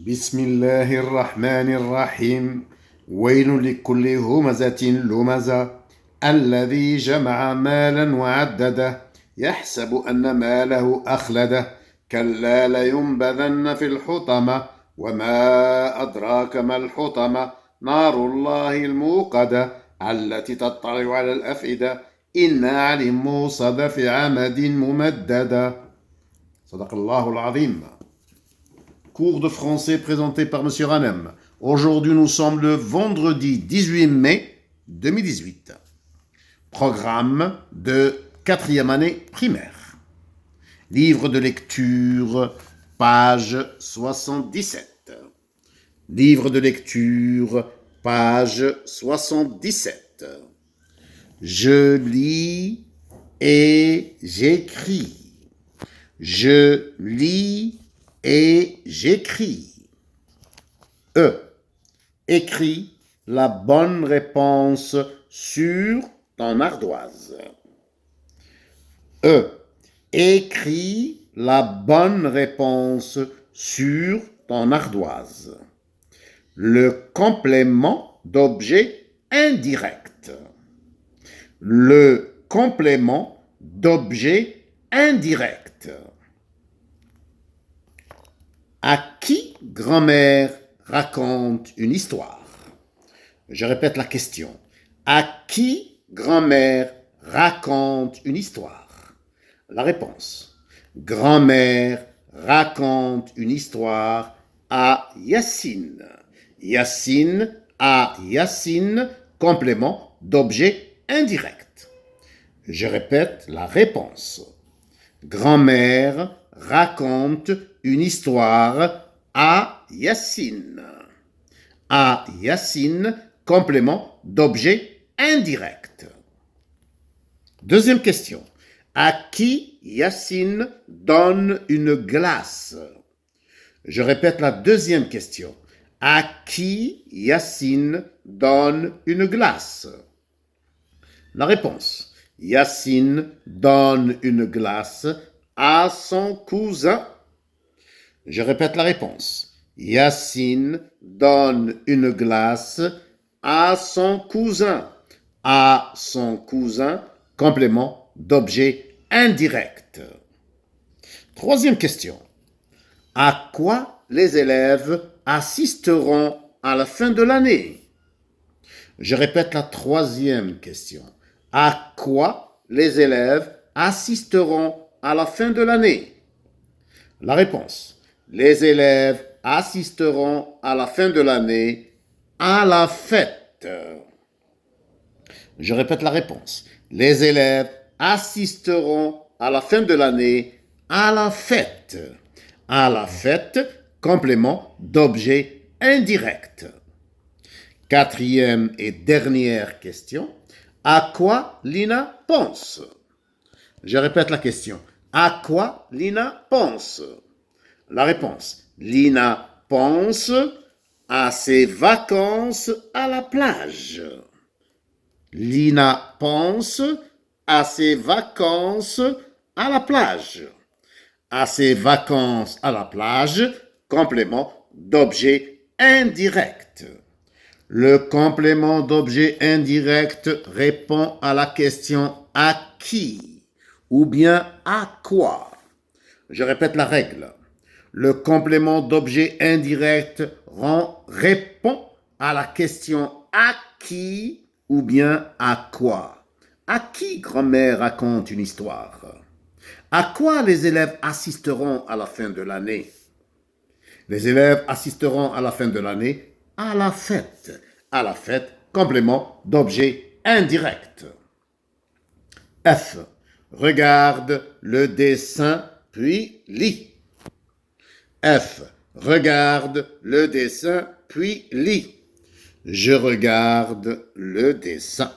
بسم الله الرحمن الرحيم ويل لكل همزة لمزة الذي جمع مالا وعدده يحسب أن ماله أخلده كلا لينبذن في الحطمة وما أدراك ما الحطمة نار الله الموقدة التي تطلع على الأفئدة إنها على موصدة في عمد ممددة صدق الله العظيم. Cours de français présenté par M. Ranem. Aujourd'hui, nous sommes le vendredi 18 mai 2018. Programme de 4e année primaire. Livre de lecture, page 77. Livre de lecture, page 77. Je lis et j'écris. Je lis et j'écris. Écris la bonne réponse sur ton ardoise. Écris la bonne réponse sur ton ardoise. Le complément d'objet indirect. Le complément d'objet indirect. À qui grand-mère raconte une histoire? Je répète la question. À qui grand-mère raconte une histoire? La réponse. Grand-mère raconte une histoire à Yacine. Yacine à Yacine, complément d'objet indirect. Je répète la réponse. Grand-mère raconte une histoire à Yacine. À Yacine, complément d'objet indirect. Deuxième question. À qui Yacine donne une glace? Je répète la deuxième question. À qui Yacine donne une glace? La réponse. Yacine donne une glace à son cousin. Je répète la réponse. Yacine donne une glace à son cousin. À son cousin, complément d'objet indirect. Troisième question. À quoi les élèves assisteront à la fin de l'année? Je répète la troisième question. À quoi les élèves assisteront à la fin de l'année? La réponse. Les élèves assisteront à la fin de l'année à la fête. Je répète la réponse. Les élèves assisteront à la fin de l'année à la fête. À la fête, complément d'objet indirect. Quatrième et dernière question. À quoi Lina pense? Je répète la question. À quoi Lina pense? La réponse. Lina pense à ses vacances à la plage. Lina pense à ses vacances à la plage. À ses vacances à la plage, complément d'objet indirect. Le complément d'objet indirect répond à la question à qui ou bien à quoi. Je répète la règle. Le complément d'objet indirect répond à la question à qui ou bien à quoi. À qui grand-mère raconte une histoire? À quoi les élèves assisteront à la fin de l'année? Les élèves assisteront à la fin de l'année à la fête. À la fête, complément d'objet indirect. F. Regarde le dessin puis lis. F. Regarde le dessin puis lis. Je regarde le dessin.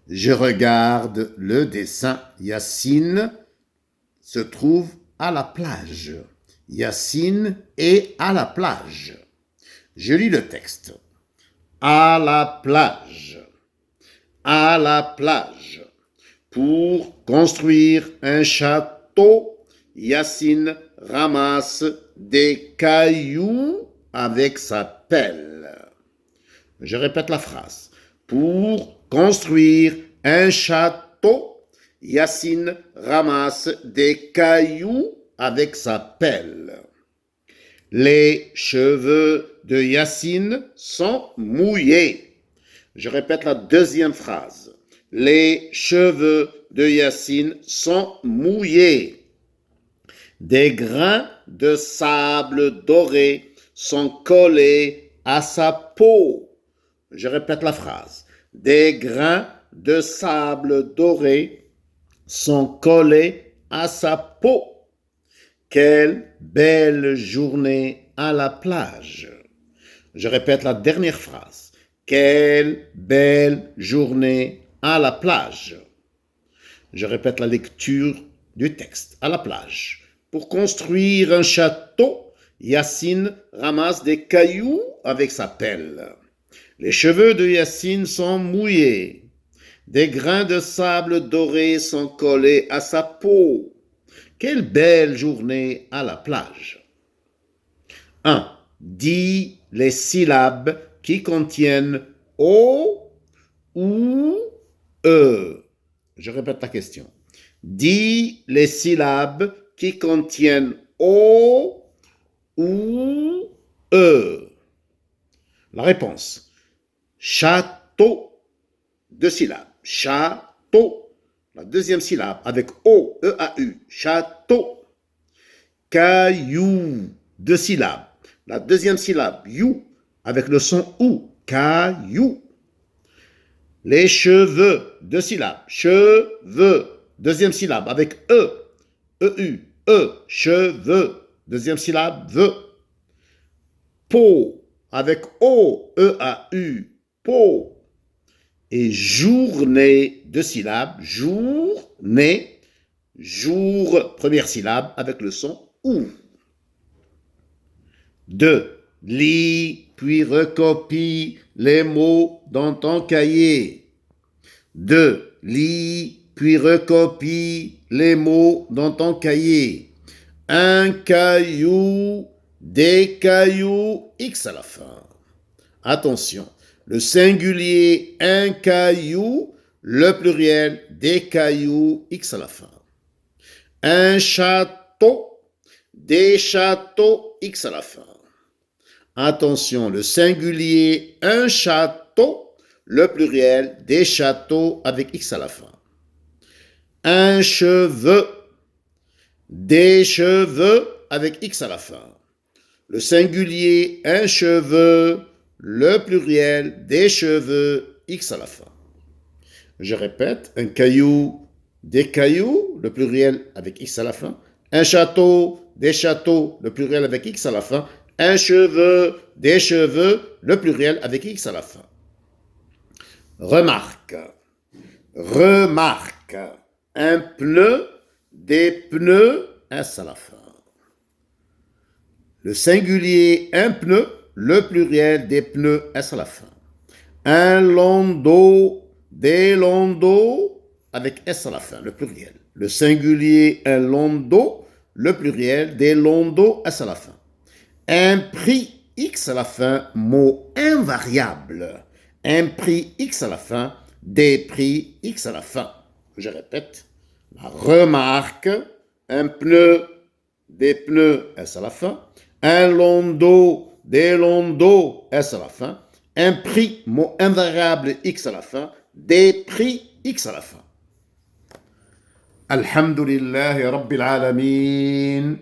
Je regarde le dessin. Yacine se trouve à la plage. Yacine est à la plage. Je lis le texte. À la plage. À la plage. Pour construire un château, Yacine ramasse des cailloux avec sa pelle. Je répète la phrase. Pour construire un château, Yacine ramasse des cailloux avec sa pelle. Les cheveux de Yacine sont mouillés. Je répète la deuxième phrase. Les cheveux de Yacine sont mouillés. Des grains de sable doré sont collés à sa peau. Je répète la phrase. Des grains de sable doré sont collés à sa peau. Quelle belle journée à la plage. Je répète la dernière phrase. Quelle belle journée à la plage. Je répète la lecture du texte. À la plage. Pour construire un château, Yacine ramasse des cailloux avec sa pelle. Les cheveux de Yacine sont mouillés. Des grains de sable doré sont collés à sa peau. Quelle belle journée à la plage. 1. Dis les syllabes qui contiennent O ou E. Je répète la question. Dis les syllabes qui contiennent O ou E. La réponse. Château. 2 syllabes. Château. La deuxième syllabe avec O, E-A-U, château. Caillou, 2 syllabes. La deuxième syllabe, you, avec le son OU, caillou. Les cheveux, 2 syllabes. Cheveux, deuxième syllabe avec E, E-U, E, cheveux, deuxième syllabe, ve. Peau, avec O, E-A-U, peau. Et journée, 2 syllabes, journée, jour, première syllabe avec le son OU. 2. Lis puis recopie les mots dans ton cahier. 2. Lis puis recopie les mots dans ton cahier. Un caillou, des cailloux, X à la fin. Attention. Le singulier, un caillou, le pluriel, des cailloux, X à la fin. Un château, des châteaux, X à la fin. Attention, le singulier, un château, le pluriel, des châteaux avec X à la fin. Un cheveu, des cheveux avec X à la fin. Le singulier, un cheveu, le pluriel, des cheveux, X à la fin. Je répète, un caillou, des cailloux, le pluriel avec X à la fin. Un château, des châteaux, le pluriel avec X à la fin. Un cheveu, des cheveux, le pluriel avec X à la fin. Remarque. Remarque. Un pneu, des pneus, S à la fin. Le singulier, un pneu, le pluriel, des pneus, S à la fin. Un landau, des landaux, avec S à la fin, le pluriel. Le singulier, un landau, le pluriel, des landaux, S à la fin. Un prix, X à la fin, mot invariable. Un prix, X à la fin, des prix, X à la fin. Je répète, la remarque, un pneu, des pneus, S à la fin. Un landau, des landaux, S à la fin. Un prix, mot invariable, X à la fin. Des prix, X à la fin. Alhamdulillahi Rabbil Alamin.